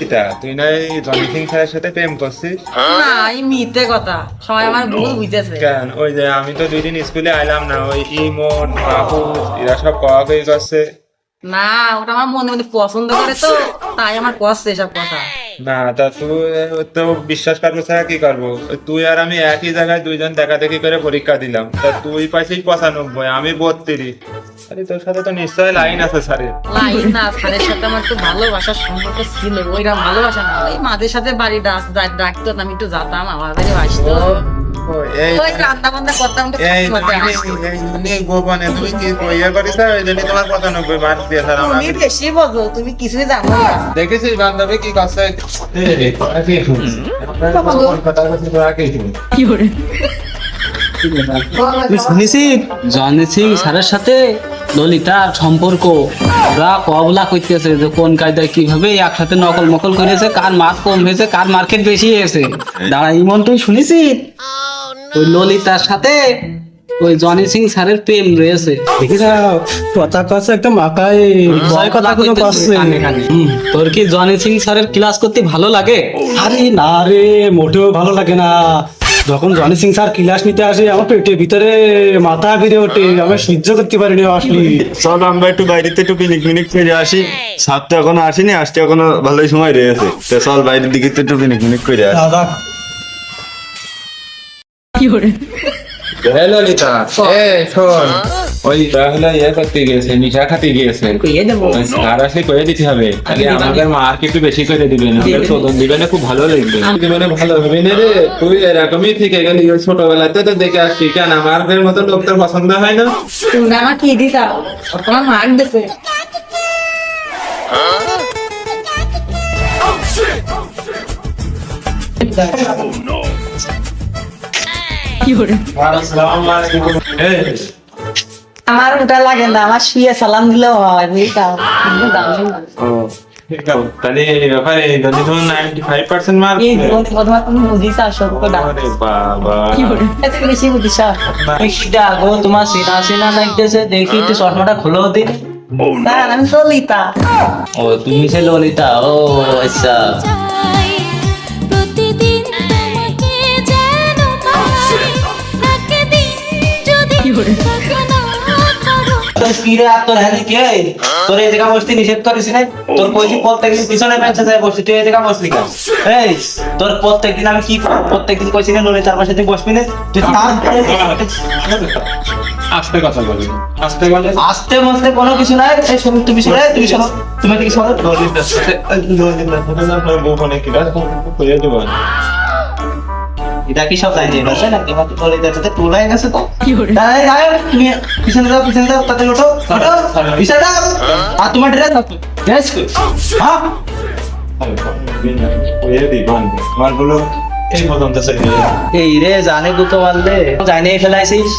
এটা তুই না এই জনি সিং স্যারের সাথে প্রেম করছিস? না এই মিথ্যে কথা, সবাই আমার ভুল বুঝেছে। কেন ওই যে আমি তো 2 দিন স্কুলে আইলাম না, ওই ইমন মাহফুজ এরা সব কওয়াকই করছে। না ওটা আমার মনে মধ্যে পছন্দ করে তো, তাই আমার করছে এসব কথা। না তা তুই তো বিশ্বাস করবো ছাড়া কি করবো? তুই আর আমি একই জায়গায় দুইজন দেখা দেখি করে পরীক্ষা দিলাম, তা তুই পাইছিস 95, আমি 32। আরে তোর সাথে তো নিশ্চয় লাইন আছে স্যারের। লাইন না, স্যারের সাথে আমার একটু ভালোবাসার সম্পর্ক ছিল, ওইটা ভালোবাসা না, ওই মাঝে সাথে বাড়ি ডাকতো, আমি একটু যেতাম, আমার বাড়ি আসতো, ওই রান্না বান্না করতাম, একটু গোপনে তুমি কি ইয়ে করিস? ওই জন্য তোমার 95 মার্ক দিয়ে স্যার আমার। তুমি বেশি বোঝো, তুমি কিছুই জানো না। দেখেছিস বান্ধবী কি করছে? তুই শুনেছিস জনি সিং স্যারের সাথে ললিতার সম্পর্ক? ওরা কবলা করতেছে যে কোন কায়দায় কিভাবে একসাথে নকল মকল করেছে, কার মার্ক কম হয়েছে, কার মার্কেট বেশি হয়েছে। দাঁড়া ইমন, তুই শুনেছিস ওই ললিতার সাথে ওই জনি সিং স্যারের প্রেম রয়েছে? দেখি না কথা কথা একটা মাথায় ভয় কথা কোনো করছে। তোর কি জনি সিং স্যারের ক্লাস করতে ভালো লাগে? আরে না রে, মোটেও ভালো লাগে না। যখন জনি সিং স্যার ক্লাস নিতে আসে আমার পেটের ভিতরে মাথা ফিরে ওঠে, আমি সহ্য করতে পারিনি আসলে। চল আমরা একটু বাইরেতে একটু পিকনিক ফিরে আসি। সাপ তো এখনো আসেনি, আসতে এখনো ভালোই সময় রয়েছে। তো চল বাইরের দিকে একটু পিকনিক করে আসি। দাদা ললিতা শোন, ওই রাহুল ইয়ে করতে গিয়েছে, নিশা খাতে গিয়েছে। কইয়ে দেবো। স্যার আসলে করে দিতে হবে, আমাদের মার্ক একটু বেশি করে দিবেন, চোদন দিবেন, খুব ভালো লাগবে। জীবনে ভালো হবে না রে, তুই এরকমই থেকে গেলি। ওই ছোটবেলাতে তো দেখে আসছি, কেন আমার মতো লোক তোর পছন্দ হয় না? তুমি আমার কি দিছাও, তোমার মার্ক দিছে। আমার ওটা লাগে না, আমার শুয়ে সালাম দিলেও হয়, বুঝতাম। তাহলে এই ব্যাপারে যদি তোমার 95% মার্ক, এই জীবনে প্রথমে তুমি বুঝিস আসো কোটা। বাবা এত বেশি বুঝিস। সেটা আগো তোমার সিনা সিনা লাগতেছে, দেখি একটু চশমাটা খুলো দিন। স্যার আমি তো লিতা। ও তুমি সে ললিতা? ও আচ্ছা। প্রতিদিন তোমাকে যেন পাই, একদিন যদি দেখা না করো। তোর কিরে আর তোর হ্যাঁ কে? তোর এই জায়গা বসতে নিষেধ করিস না? তোর কইছি প্রত্যেকদিন পিছনে বেঞ্চে যায় বসতি, তুই এই জায়গা বসলি কেন? এই তোর প্রত্যেকদিন আমি কি প্রত্যেকদিন কইছি না ললিতার পাশে তুই বসবি না? তুই আস্তে কথা বলি, আস্তে বলে। আস্তে মস্তে কোনো কিছু নাই। এই শোনো, তুমি শোনো, তুমি শোনো, তুমি কি শোনো? গোপনে কিনা করে দেবো। এটা কি সব লাইন যাবে আছে নাকি? মাত্র ললিতার সাথে টু লাইন আছে তো। তাই তাই তুমি পিছনে যাও, পিছনে যাও, তাতে ওঠো, ওঠো, পিছনে যাও। আর তোমার ড্রেস আছে? ড্রেস কই? হ্যাঁ এই রে জানে গুতো মারলে জানে ফেলাইছিস,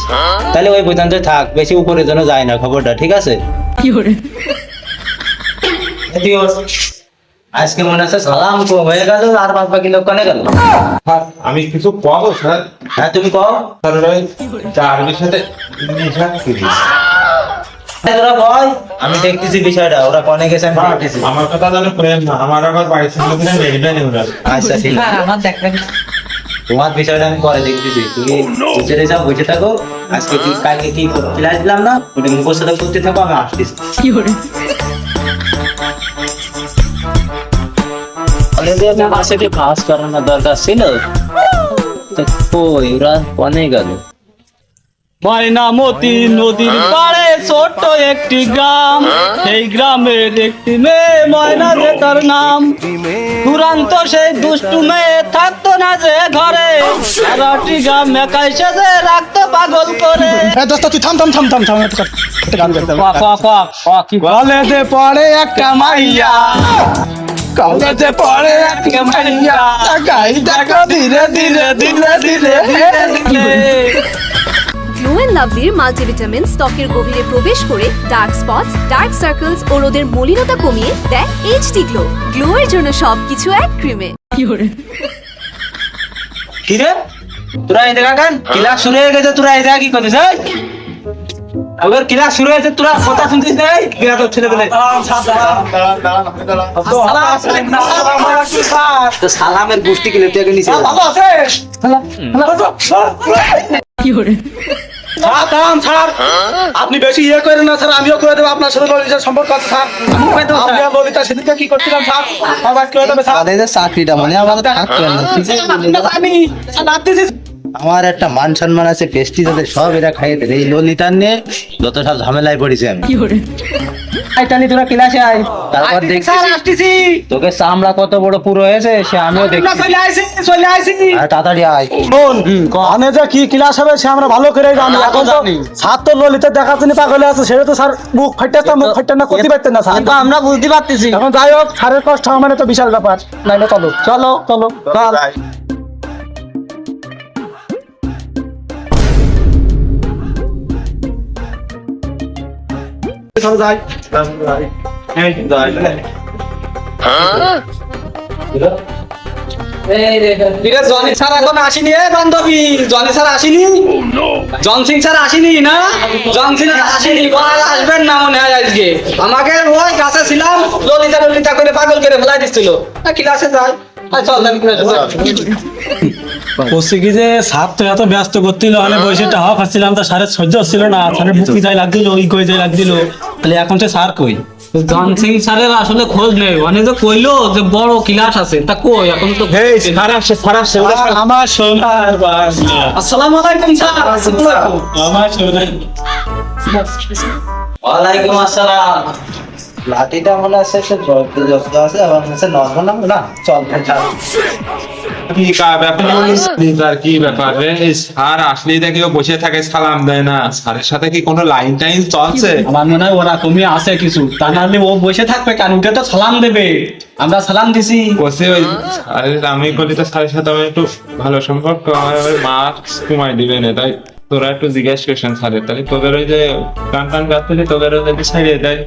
তাহলে ওই পর্যন্ত থাক, বেশি উপরে যেন যায় না, খবরটা ঠিক আছে? আজকে মনে আছে সালাম কো হয়ে গেল, আর বাদ বাকি লোক কানে গেল। আমি কিছু পাবো স্যার? হ্যাঁ তুমি কও। স্যার ওই চার্মির সাথে নিশা খেলি। তোরা বল, আমি দেখতেছি বিষয়টা, ওরা কনে গেছে আমি দেখতেছি। আমার কথা জানো প্রেম না, আমার আবার বাড়ির ছিল কিনা রেডিটা নেই ওরা। আচ্ছা ঠিক আছে, স্যার আমার দেখবেন। তোমার বিষয়টা আমি পরে দেখতেছি, তুমি বুঝে যাও, বুঝে থাকো। আজকে কি কালকে কি ক্লাস দিলাম না, ওটা মুখস্থ করতে থাকো, আমি আসতেছি। পাস করানোর দরকার ছিল তো, কই ওরা কনে গেল? ময়নামতি নদীর পাড়ে ছোট্ট একটি গ্রাম, সেই গ্রামের একটি মেয়ে ময়না যে তার নাম। দুরান্ত সেই দুষ্টু মেয়ে থাকতো না যে ঘরে, সারাটি গ্রাম মেকাই সেজে রাখতো পাগল করে। দোস্ত তুই থাম থাম থাম থাম থাম, একটা গান গাইতে হবে। কি কলেজে পড়ে একটা মাইয়া, কলেজে পড়ে একটা মাইয়া, গাই দেখো ধীরে ধীরে ধীরে ধীরে ধীরে। গ্লো এন্ড লাভলির মাল্টিভিটামিন ত্বকের গভীরে প্রবেশ করে ডার্ক স্পটস, ডার্ক সার্কেলস ও রোদের মলিনতা কমিয়ে দেয় এইচডি গ্লো। গ্লো এর জন্য সবকিছু এক ক্রিমে। কি রে তোরা এই দেখা কেন? ক্লাস শুরু হয়ে গেছে, তোরা এই জায়গা কি করছিস? ওদের ক্লাস শুরু হয়েছে, তোরা কথা শুনছিস না? এই ক্লাস হচ্ছে না বলে তো সালামের গোষ্ঠী কিনে তুই আগে নিচে ভালো আছে স্যার, আপনি বেশি ইয়ে করেন না স্যার, আমিও করে দেবো আপনার সাথে ললিতার সম্পর্ক আছে স্যার। আমি আর ললিতা সেদিনকে কি করছিলাম স্যার, আমার করে দেবে স্যার। চাকরিটা মানে আমাদের থাকতে হবে না, ঠিক আছে? আমার একটা মান সম্মান আছে, পেস্টি তাদের সব এরা খাইয়ে দেবে। এই ললিতার নিয়ে যত সব ঝামেলায় পড়েছি আমি। তোরা ক্লাসে আয়, তারপর দেখছি তোকে চামড়া কত বড় পুরো হয়েছে সে আমিও দেখছি। আর তাড়াতাড়ি আয়। আমি যে কি ক্লাস হবে সে আমরা ভালো করে জানি। এখন তো স্যার তো ললিতা দেখার জন্য পাগলে আছে, সেটা তো স্যার মুখ ফাইটাতে মুখ ফাইটা না করতে পারতেন না স্যার। আমরা বুঝতে পারতেছি। এখন যাই হোক, স্যারের কষ্ট হওয়া মানে তো বিশাল ব্যাপার। নাইলে চলো চলো চলো চল। চলো যাই। জনি স্যার এখন আসেনি বান্ধবী, জনি স্যার আসেনি, জন সিং স্যার আসেনি না, জন সিং আসেনি, আসবেন না মনে হয় আজকে। আমাকে ওই কাছে ছিলাম, ললিতা ললিতা করে পাগল করে ফেলাই দিচ্ছিল। ক্লাসে যাই, চল বলছি কি যে স্যার তো এত ব্যস্ত করছিল, অনেক বয়সেটা হাওয়া খাচ্ছিলাম, তো স্যারের সহ্য হচ্ছিল না, স্যারের বুকি যাই লাগছিল, ওই কই যাই লাগছিল। তাহলে এখন সে স্যার কই? জন সিং স্যারের আসলে খোঁজ নেই, অনেক যে কইলো যে বড় ক্লাস আছে, তা কই এখন তো। আমার সোনার বাংলা। আসসালামু আলাইকুম স্যার। আমার সোনার ওয়ালাইকুম আসসালাম। লাঠিটা মনে আছে সে যত আছে আবার মনে আছে নজর না না চল চল। কি ব্যাপার, কি ব্যাপার রে? এই স্যার আসলেই দেখি ও বসে থাকে, সালাম দেয় না। স্যারের সাথে কি কোনো লাইন টাইন চলছে? আমার মনে হয় ওরা তুমি আছে কিছু, তা নাহলে ও বসে থাকবে কেন? উঠে তো সালাম দেবে, আমরা সালাম দিছি। বসে ওই স্যারের, আমি বলি তো স্যারের সাথে আমার একটু ভালো সম্পর্ক, আমার মার্কস কমাই দিবে না, তাই তোরা একটু জিজ্ঞেস করছেন স্যারের। তাহলে তোদের ওই যে টান টান গাছতে তোদের যদি ছাড়িয়ে দেয়।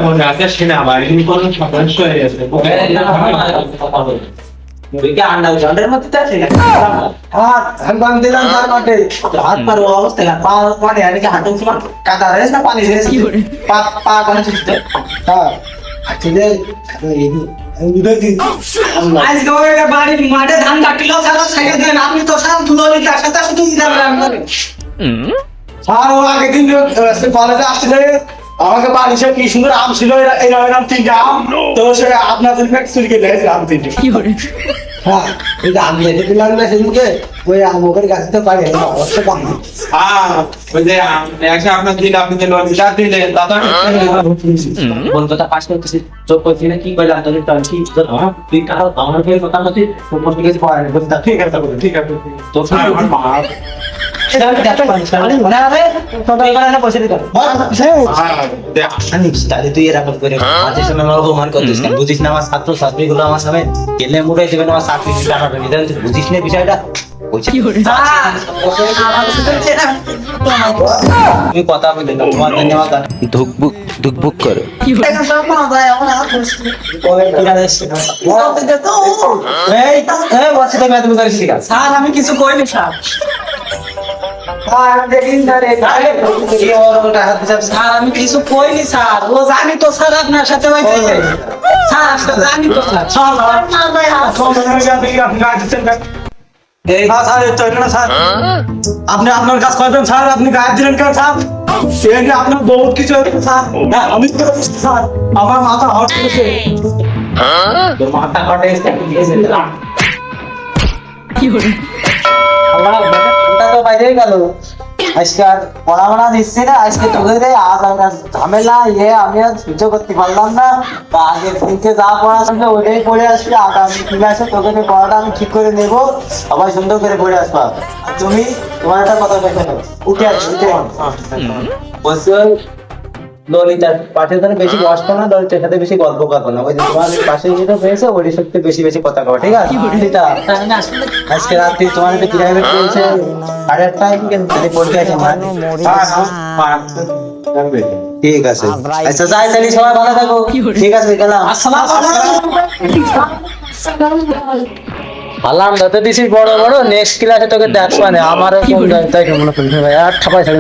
মনে আছে সেনাবাহিনী কোনো সদস্য হয়ে গেছে। মাঠে ধান কাটলো আপনি তো সব ললিতার সাথে শুধু স্যার ও আগের দিন কলেজে আসছিল, আমাকে বাড়ি সে কি সুন্দর আম ছিল, এরকম তিনটা আম, তো সে আপনার জন্য চুরি করে দিয়েছে আম তিনটে। হ্যাঁ এই যে আমি যেতে দিলাম না সেদিনকে ওই আমকের গাছে তো পারে অবশ্য কম। ওই যে আপনার দিলে, আপনি যে ললিতা দিলেন দাদা বন্ধুটা পাস করতেছি, চোখ করছি না, কি করলাম তোদের তো কি তুই কারো আমার পেয়ে কথা বলছিস, ঠিক আছে ঠিক আছে ঠিক আছে। তো আমার মা তুই এরকম করে মাঝে সময় আমার অপমান করতিস কেন? বুঝিস না আমার ছাত্র ছাত্রী গুলো আমার সামনে গেলে মুড়ে দেবেন, আমার চাকরি বুঝিস না বিষয়টা? তুমি কথা বলে তোমার ধন্যবাদ। ধুকবুক ধুকবুক করো। স্যার আমি কিছু কইনি স্যার। স্যার আমি কিছু কইনি স্যার, ও জানি তো স্যার আপনার সাথে স্যার জানি তো স্যার। আপনি আপনার কাজ করবেন স্যার, আপনি গায়ে দিলেন কেন স্যার? আপনার বহুত কিছু হয়েছে স্যার, আমি তো স্যার আমার মাথা হট করেছে। মাথা কাটে বাইরে গেল আজকে আর পড়াশোনা দিচ্ছি না, আজকে তোকে আজ আমার ঝামেলা আমি আর সহ্য করতে পারলাম না। তা আগে দিনকে যা পড়াশোনা ওইটাই পড়ে আসবে, আগামী ঠিক আছে তোকে পড়াটা আমি ঠিক করে নেবো, সবাই সুন্দর করে পড়ে আসবা। আর তুমি তোমার একটা কথা দেখে উঠে আসবে, উঠে বলছি ললিতার পাশে ধরে বেশি বসবো না, ললিতার সাথে বেশি গল্প করবো না। ওই যে তোমার পাশে যেটা হয়েছে ওর সাথে বেশি বেশি কথা কবো, ঠিক আছে? ললিতা, আমি আসলে আজকে রাত্রি তোমার একটু প্রাইভেট রয়েছে 8:30টায়, কিন্তু পড়তে আছে আমার। ঠিক আছে, আচ্ছা যাই তাহলে, সবাই ভালো থাকো। ঠিক আছে, গেলাম। আলাম দাতে দিছিস বড় বড়, নেক্সট ক্লাসে তোকে দেখবো না। আমারও কোন তাই মনে করছি ভাই, আর ঠাপাই ছাড়ি